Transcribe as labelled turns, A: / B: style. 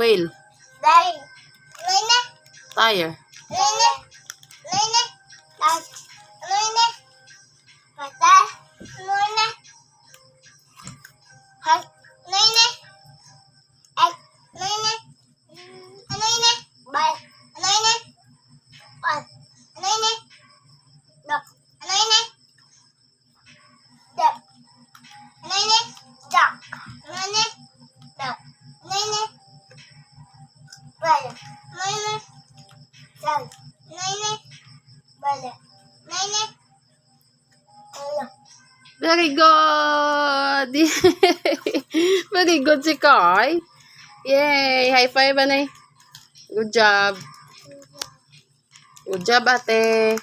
A: Whale.
B: Tire. Nine.
A: Tire.
B: Nine. Nine. Nine. Pata. Nine. Hat. Nine. Egg. Nine. Nine. Ball. Nine. Ball. Nine. Duck. Nine. Duck. Nine. Duck. Nine. Duck. Nine. Ball. Nine. Duck. Nine. Ball. Nine.
A: Very good! Very good si Kai. Yay! High five, anay. Good job. Good job, ate.